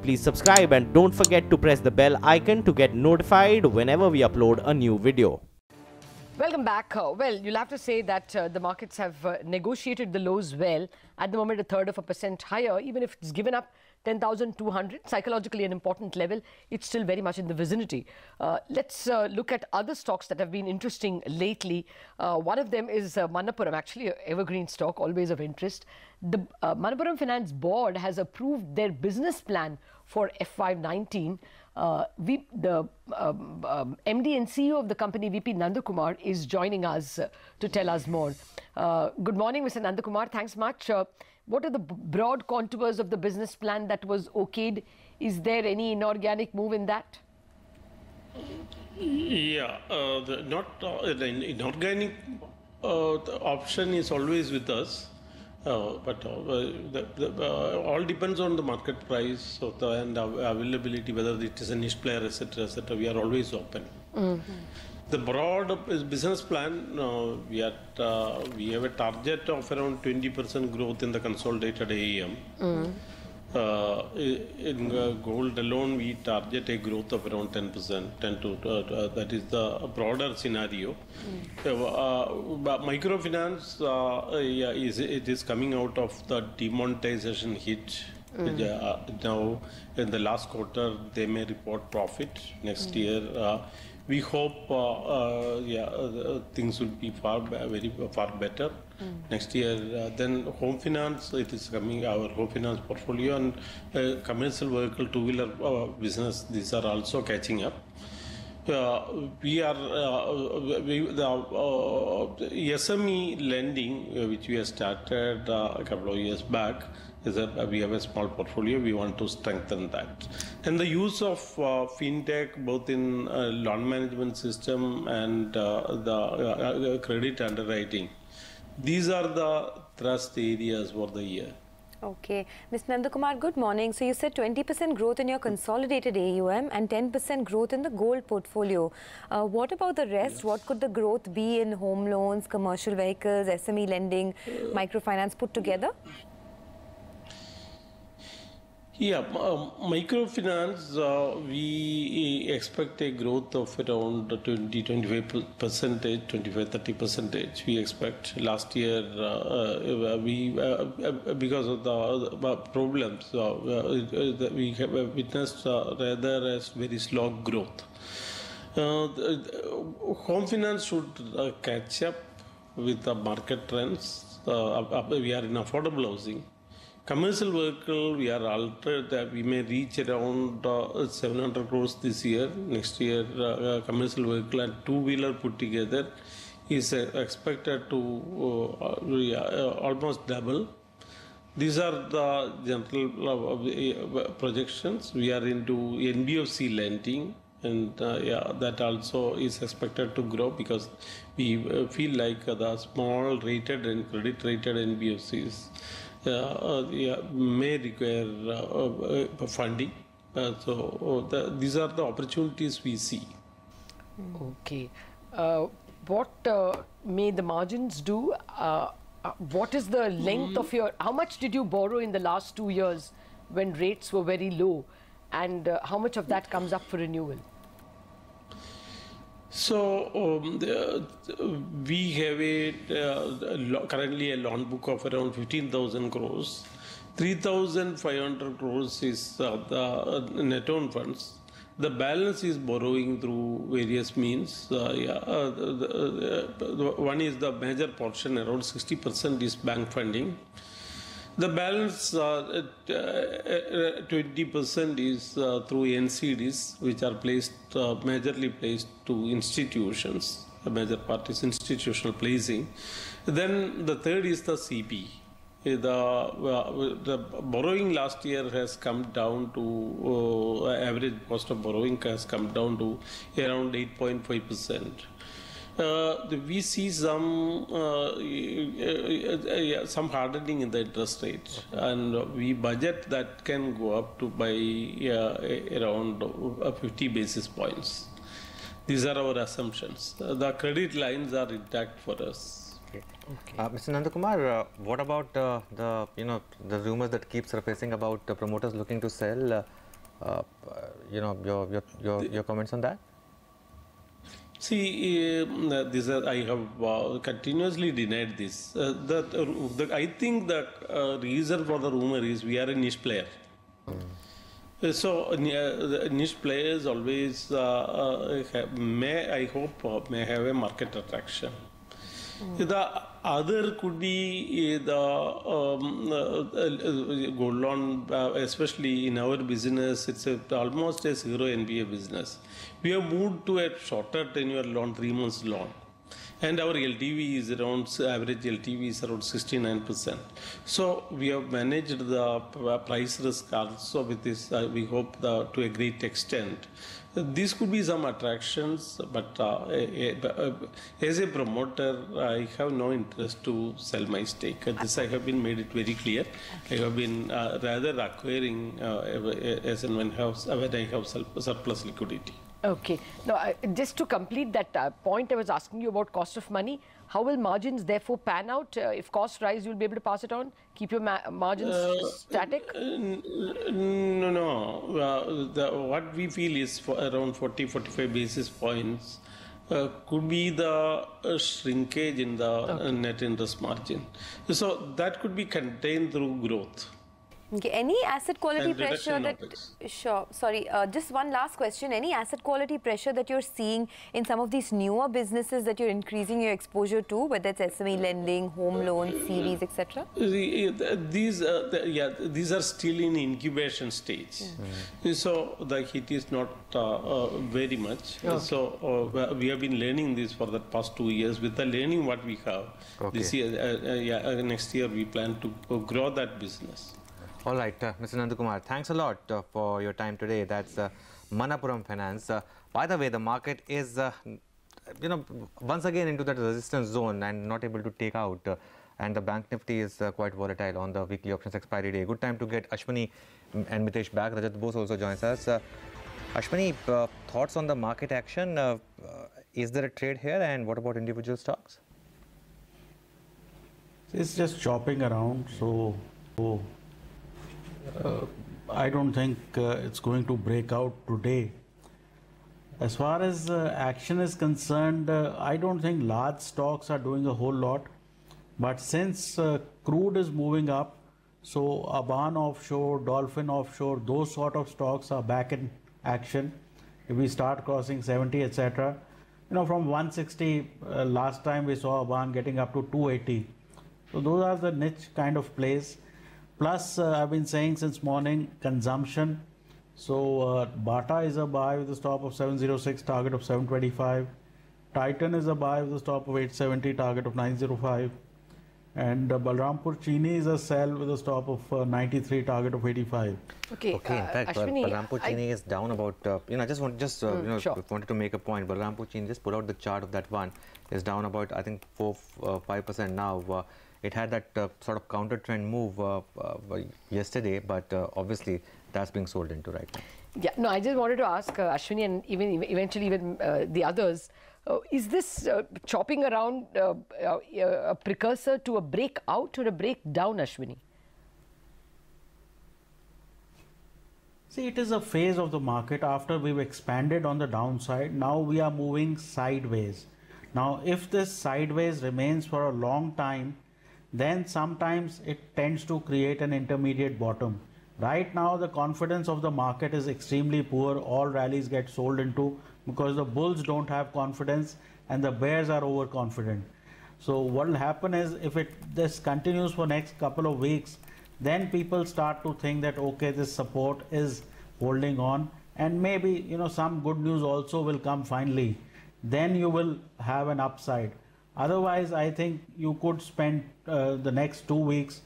please subscribe and don't forget to press the bell icon to get notified whenever we upload a new video. Welcome back. Well, you'll have to say that the markets have negotiated the lows well. At the moment, 1/3% higher. Even if it's given up 10,200, psychologically an important level, it's still very much in the vicinity. Let's look at other stocks that have been interesting lately. One of them is Manappuram, actually an evergreen stock, always of interest. The Manappuram Finance board has approved their business plan for FY19. The MD and CEO of the company, VP Nandakumar, is joining us to tell us more. Good morning, Mr. Nandakumar. Thanks much. What are the broad contours of the business plan that was okayed? Is there any inorganic move in that? Yeah, the inorganic option is always with us. But all depends on the market price and availability, whether it is a niche player, etc., etc. We are always open. The broad business plan, we have a target of around 20% growth in the consolidated AUM. In gold alone, we target a growth of around 10%. That is the broader scenario. Microfinance, it is coming out of the demonetization hit. Now, in the last quarter, they may report profit. Next year, we hope things will be far better. Next year, then home finance, it is coming, our home finance portfolio, and commercial vehicle, two-wheeler business, these are also catching up. We are the SME lending, which we have started a couple of years back, is that we have a small portfolio. We want to strengthen that, and the use of fintech both in loan management system and the credit underwriting. These are the thrust areas for the year. Okay. Mr. Nandakumar, good morning. So you said 20% growth in your consolidated AUM and 10% growth in the gold portfolio. What about the rest? Yes. What could the growth be in home loans, commercial vehicles, SME lending, microfinance put together? Yeah, microfinance, we expect a growth of around 20-25%, 25-30%. We expect. Last year, because of the problems, we have witnessed rather a very slow growth. Home finance should catch up with the market trends. We are in affordable housing. Commercial vehicle, we are altered that we may reach around 700 crores this year. Next year, commercial vehicle and two-wheeler put together is expected to almost double. These are the general projections. We are into NBFC lending, and that also is expected to grow because we feel like the small rated and credit rated NBFCs may require funding. These are the opportunities we see. Okay. What may the margins do? What is the length of your... How much did you borrow in the last 2 years when rates were very low? And how much of that comes up for renewal? So we have currently a loan book of around 15,000 crores. 3,500 crores is the net own funds. The balance is borrowing through various means. One is the major portion, around 60% is bank funding. The balance 20% is through NCDs, which are placed majorly placed to institutions. The major part is institutional placing. Then the third is the CP. The borrowing last year has come down to average cost of borrowing has come down to around 8.5%. We see some hardening in the interest rate, and we budget that can go up to by around 50 basis points. These are our assumptions. The credit lines are intact for us. Okay. Mr. Nandakumar, what about the rumors that keep surfacing about promoters looking to sell Your comments on that? See, I have continuously denied this. I think the reason for the rumor is we are a niche player. So the niche players always may have a market attraction. The other could be the gold loan, especially in our business, it's almost a zero NPA business. We have moved to a shorter tenure loan, 3 months loan. And our LTV is around, average LTV is around 69%. So we have managed the price risk also with this, we hope to a great extent. These could be some attractions, but as a promoter, I have no interest to sell my stake. This I have been made it very clear. I have been rather acquiring as and when I have surplus liquidity. Okay. Now, just to complete that point, I was asking you about cost of money. How will margins therefore pan out? If costs rise, you'll be able to pass it on? Keep your margins static? No. What we feel is for around 40-45 basis points could be the shrinkage in the net interest margin. So that could be contained through growth. Okay. Any asset quality And pressure that... Sure. Sorry, just one last question. Any asset quality pressure that you're seeing in some of these newer businesses that you're increasing your exposure to, whether it's SME lending, home loans, CVs, etc.? These are still in incubation stage. So the hit is not very much. So we have been learning this for the past 2 years. With the learning what we have, this year, next year we plan to grow that business. All right, Mr. Nandakumar, thanks a lot for your time today. That's Manappuram Finance. By the way, the market is, once again into that resistance zone and not able to take out. And the Bank Nifty is quite volatile on the weekly options expiry day. Good time to get Ashwini and Mitesh back. Rajat Bose also joins us. Ashwini, thoughts on the market action? Is there a trade here? And what about individual stocks? It's just chopping around. So I don't think it's going to break out today. As far as action is concerned, I don't think large stocks are doing a whole lot. But since crude is moving up, so Aban offshore, Dolphin offshore, those sort of stocks are back in action. If we start crossing 70, etc., from 160 last time we saw Aban getting up to 280. So those are the niche kind of plays. Plus, I've been saying since morning, consumption. So Bata is a buy with a stop of 706, target of 725. Titan is a buy with a stop of 870, target of 905. And Balrampur Chini is a sell with a stop of 93, target of 85. Okay, in fact, Ashwini, Balrampur Chini is down about, I just wanted to make a point. Balrampur Chini, just pull out the chart of that one, is down about, I think, 4-5% now. It had that sort of counter trend move yesterday, but obviously that's being sold into right now. Yeah, no, I just wanted to ask Ashwini and eventually even the others, is this chopping around a precursor to a breakout or a breakdown, Ashwini? See, it is a phase of the market after we've expanded on the downside. Now we are moving sideways. Now, if this sideways remains for a long time, then sometimes it tends to create an intermediate bottom. Right now, the confidence of the market is extremely poor. All rallies get sold into because the bulls don't have confidence and the bears are overconfident. So what will happen is if this continues for next couple of weeks, then people start to think that, okay, this support is holding on and maybe, some good news also will come finally. Then you will have an upside. Otherwise, I think you could spend the next 2 weeks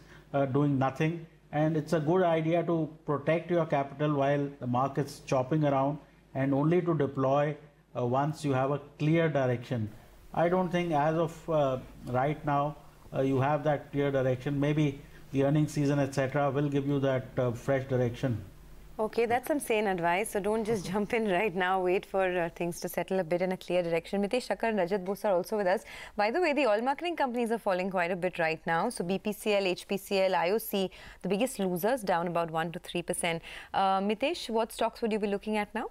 doing nothing. And it's a good idea to protect your capital while the market's chopping around and only to deploy once you have a clear direction. I don't think as of right now you have that clear direction. Maybe the earnings season, etc., will give you that fresh direction. Okay, that's some sane advice. So don't just jump in right now. Wait for things to settle a bit in a clear direction. Mitesh Shakkar and Rajat Bose are also with us. By the way, the oil marketing companies are falling quite a bit right now. So BPCL, HPCL, IOC, the biggest losers, down about 1 to 3%. Mitesh, what stocks would you be looking at now?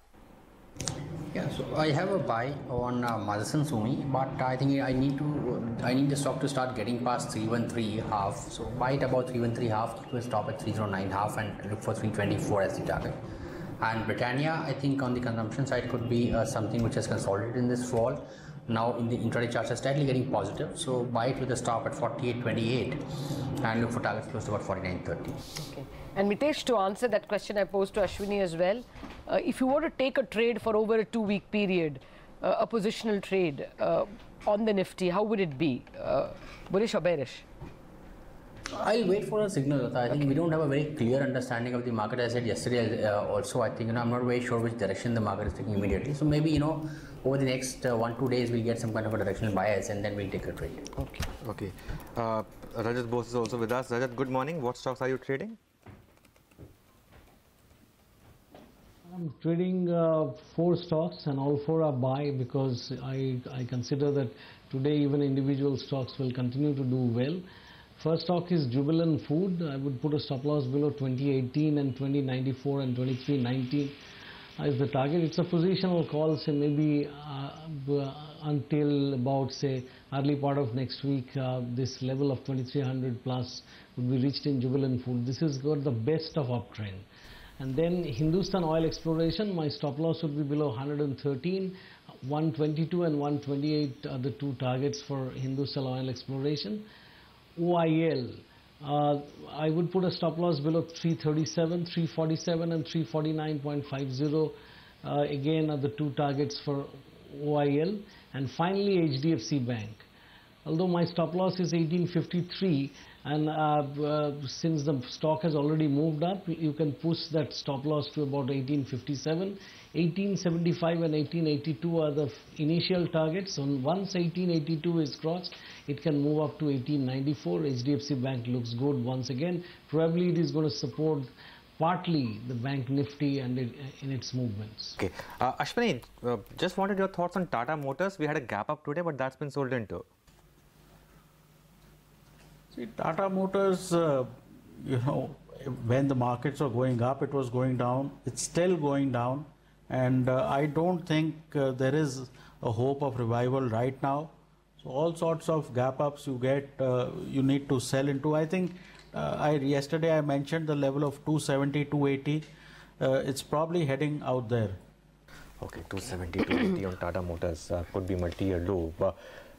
Yeah, so I have a buy on Motherson Sumi, but I think I need the stock to start getting past 313.5. So buy it about 313.5, keep a stop at 309.5 and look for 324 as the target. And Britannia, I think on the consumption side could be something which has consolidated in this fall. Now in the intraday charts are slightly getting positive, so buy it with a stop at 48.28 and look for targets close to about 49.30. Okay. And Mitesh, to answer that question I posed to Ashwini as well, if you were to take a trade for over a 2-week period, a positional trade on the Nifty, how would it be? Bullish or bearish? I'll wait for a signal. I think we don't have a very clear understanding of the market. As I said yesterday also, I think I'm not very sure which direction the market is taking immediately. So maybe over the next 1-2 days we'll get some kind of a directional bias and then we'll take a trade. Okay. Rajat Bose is also with us. Rajat, good morning. What stocks are you trading? I'm trading 4 stocks and all 4 are buy because I consider that today even individual stocks will continue to do well. First stock is Jubilant Food. I would put a stop loss below 2018 and 2094 and 2319 as the target. It's a positional call, say maybe until about say early part of next week, this level of 2300 plus would be reached in Jubilant Food. This has got the best of uptrend. And then Hindustan Oil Exploration, my stop loss would be below 113, 122 and 128 are the 2 targets for Hindustan Oil Exploration. OIL, I would put a stop loss below 337, 347 and 349.50 again are the 2 targets for OIL. And finally HDFC Bank. Although my stop loss is 1853 and since the stock has already moved up, you can push that stop loss to about 1857. 1875 and 1882 are the initial targets. So once 1882 is crossed, it can move up to 1894. HDFC Bank looks good once again. Probably it is going to support partly the bank Nifty and in its movements. Okay. Ashwini, just wanted your thoughts on Tata Motors. We had a gap up today, but that's been sold into. See, Tata Motors, when the markets are going up, it was going down. It's still going down. And I don't think there is a hope of revival right now. So all sorts of gap ups you get, you need to sell into. I think yesterday I mentioned the level of 270, 280. It's probably heading out there. Okay, 270, 280 on Tata Motors could be multi-year low.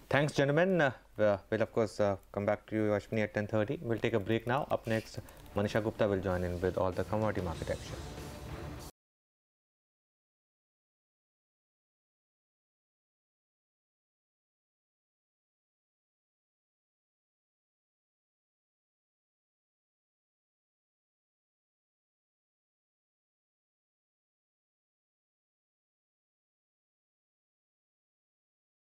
Thanks, gentlemen. We'll of course come back to you, Ashwini, at 10:30. We'll take a break now. Up next, Manisha Gupta will join in with all the commodity market action.